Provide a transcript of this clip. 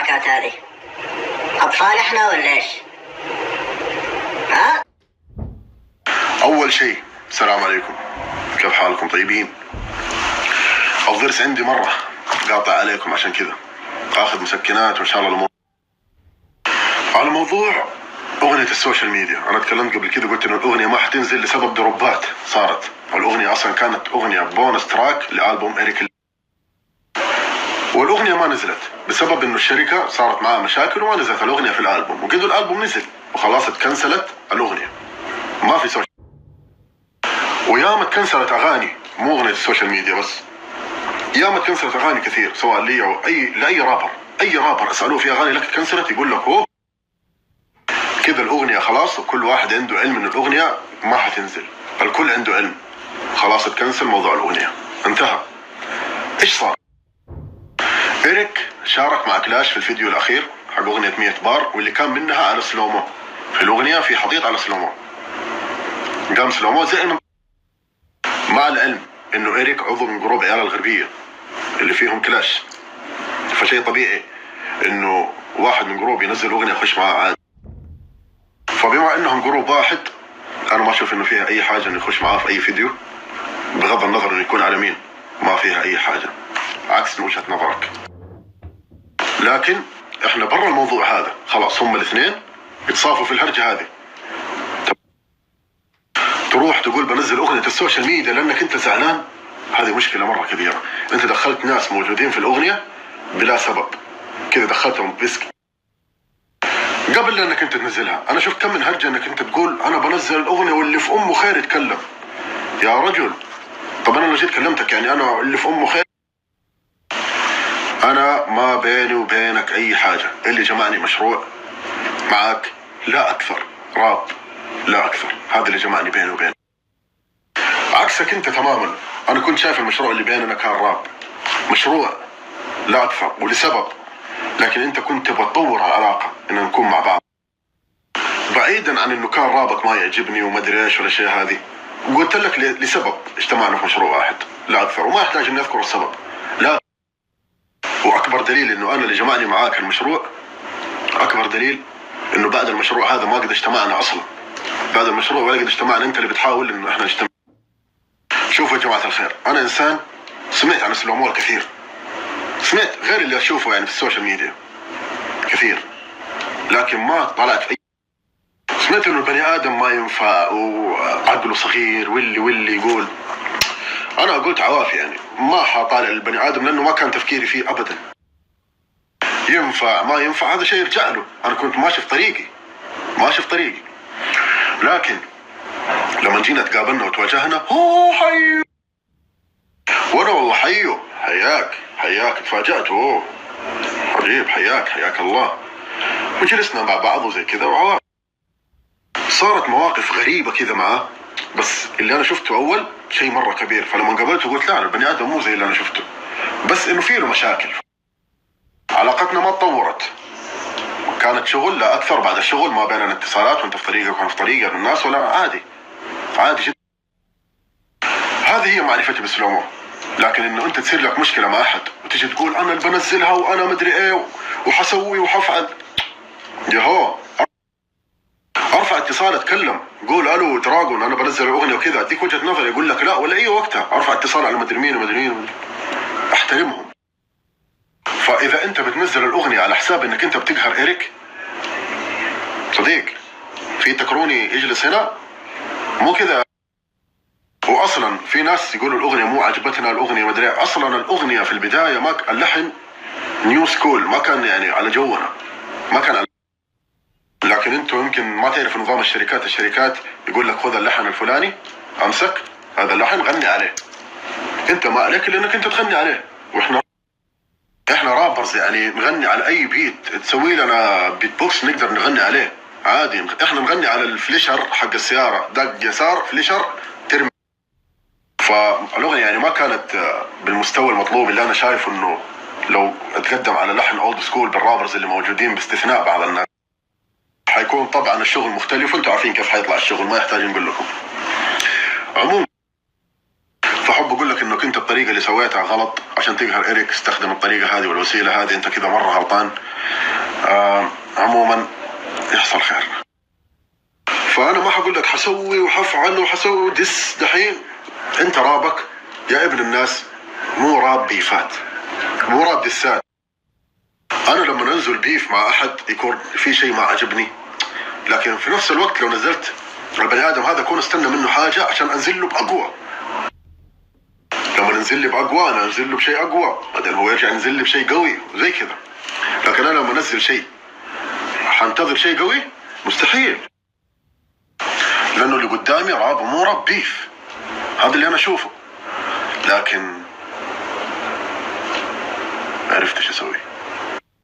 الحركات هذه؟ أطفال إحنا ولا إيش؟ ها؟ أول شيء السلام عليكم، كيف حالكم؟ طيبين؟ الضرس عندي مرة قاطع عليكم، عشان كذا آخذ مسكنات وإن شاء الله الأمور. على موضوع أغنية السوشيال ميديا، أنا تكلمت قبل كذا قلت إن الأغنية ما حتنزل لسبب دروبات صارت. الأغنية أصلا كانت أغنية بونس تراك لألبوم إريك، والأغنية ما نزلت بسبب إنه الشركة صارت معها مشاكل وما نزلت الأغنية في الألبوم، وقدوا الألبوم نزل وخلاص اتكنسلت الأغنية، ما في سوشيال. وياما اتكنسلت أغاني، مو أغنية السوشيال ميديا بس، ياما اتكنسلت أغاني كثير سواء لي أو لأي رابر. أي رابر أسألوه في أغاني لك اتكنسلت يقول لك هو كذا الأغنية خلاص، وكل واحد عنده علم إن الأغنية ما حتنزل، الكل عنده علم، خلاص اتكنسل موضوع الأغنية، انتهى. إيش صار؟ إريك شارك مع كلاش في الفيديو الأخير حق أغنية 100 بار، واللي كان منها على سلومو. في الأغنية في حطيط على سلومو، قام سلومو زعل، مع العلم إنه إريك عضو من جروب عيال الغربية اللي فيهم كلاش، فشيء طبيعي إنه واحد من جروب ينزل أغنية يخش معاه عادي. فبما إنهم جروب واحد، أنا ما أشوف إنه فيها أي حاجة إنه يخش معاه في أي فيديو، بغض النظر إنه يكون على مين، ما فيها أي حاجة، عكس وجهة نظرك. لكن إحنا برا الموضوع هذا، خلاص هم الاثنين يتصافوا في الهرجة هذه. تروح تقول بنزل أغنية السوشيال ميديا لأنك أنت زعلان، هذه مشكلة مرة كبيرة. أنت دخلت ناس موجودين في الأغنية بلا سبب، كذا دخلتهم بسك قبل لأنك أنت تنزلها. أنا شفت كم من هرجة أنك أنت تقول أنا بنزل الأغنية واللي في أمه خير يتكلم. يا رجل، طب أنا لو جيت كلمتك يعني أنا اللي في أمه خير، أنا ما بيني وبينك أي حاجة، اللي جمعني مشروع معك لا أكثر، راب لا أكثر، هذا اللي جمعني بيني وبينك. عكسك أنت تماما، أنا كنت شايف المشروع اللي بيننا كان راب، مشروع لا أكثر ولسبب، لكن أنت كنت تبغى تطور العلاقة إن نكون مع بعض، بعيدا عن إنه كان رابك ما يعجبني وما أدري إيش ولا شيء. هذه قلت لك لسبب اجتمعنا في مشروع واحد لا أكثر، وما يحتاج إني أذكر السبب. لا، وأكبر دليل إنه أنا اللي جمعني معاك المشروع، أكبر دليل إنه بعد المشروع هذا ما قد اجتمعنا أصلا، بعد المشروع ولا قد اجتمعنا، أنت اللي بتحاول إنه إحنا نجتمع. شوفوا يا جماعة الخير، أنا إنسان سمعت عن سلومو كثير، سمعت غير اللي أشوفه يعني في السوشيال ميديا كثير، لكن ما طلعت في أي. سمعت إنه البني آدم ما ينفع وعقله صغير واللي يقول. أنا قلت عوافي يعني ما حطالع البني آدم لأنه ما كان تفكيري فيه أبدا. ينفع ما ينفع هذا شيء يرجع له، أنا كنت ماشي في طريقي، ماشي في طريقي. لكن لما جينا تقابلنا وتواجهنا، هو حيو، وانا والله حيو، حياك تفاجأت، اوه حبيب حياك الله، وجلسنا مع بعض وزي كذا، وعوافي صارت مواقف غريبة كذا معاه. بس اللي انا شفته اول شيء مرة كبير، فلما قابلته قلت لا، البني ادم مو زي اللي انا شفته، بس انه فيه له مشاكل. علاقتنا ما تطورت، كانت شغل لا اكثر، بعد الشغل ما بيننا اتصالات، وانت في طريقك وانا في طريقي الناس، ولا عادي جدا. هذه هي معرفتي بسلومو. لكن انه انت تصير لك مشكله مع احد وتجي تقول انا اللي بنزلها وانا مدري ايه وحسوي وحفعل، يهو ارفع اتصال اتكلم، قول الو دراجون انا بنزل الاغنيه وكذا، اديك وجهه نظر، يقول لك لا ولا اي وقتها ارفع اتصال على مدري مين احترمهم. فاذا انت بتنزل الاغنيه على حساب انك انت بتقهر إريك، صديق في تكروني يجلس هنا، مو كذا. واصلا في ناس يقولوا الاغنيه مو عجبتنا، الاغنيه ما ادري، اصلا الاغنيه في البدايه ما اللحن نيو سكول، ما كان يعني على جونا، ما كان على. لكن انتم يمكن ما تعرفوا نظام الشركات يقول لك خذ اللحن الفلاني، امسك هذا اللحن غني عليه، انت ما عليك الا انك انت تغني عليه. احنا رابرز يعني نغني على اي بيت، تسوي لنا بيت بوكس نقدر نغني عليه عادي. احنا نغني على الفليشر حق السياره، دق يسار فليشر ترمي. فالأغنية يعني ما كانت بالمستوى المطلوب اللي أنا شايف إنه لو اتقدم على لحن أولد سكول بالرابرز اللي موجودين باستثناء بعض الناس، حيكون طبعا الشغل مختلف، وانتم عارفين كيف حيطلع الشغل، ما يحتاج نقول لكم. عموما فحب أقول لك إنك أنت بطريقة الطريقة اللي سويتها غلط عشان تقهر إيريك، استخدم الطريقة هذه والوسيلة هذه، أنت كذا مرة غلطان. عموما يحصل خير. فأنا ما حقول لك حسوي وحفعل وحسوي دحين. أنت رابك يا ابن الناس مو راب بيفات، مو راب دسات. أنا لما أنزل بيف مع أحد يكون في شيء ما عجبني، لكن في نفس الوقت لو نزلت البني آدم هذا أكون استنى منه حاجة عشان أنزل له بأقوى. لما ننزل لي بأقوى أنا أنزل له بشيء أقوى، بعدين هو يرجع ينزل لي بشيء قوي وزي كذا. لكن أنا لما أنزل شيء حنتظر شيء قوي؟ مستحيل، لأنه اللي قدامي راب مو راب بيف. هذا اللي أنا أشوفه، لكن عرفت إيش أسوي.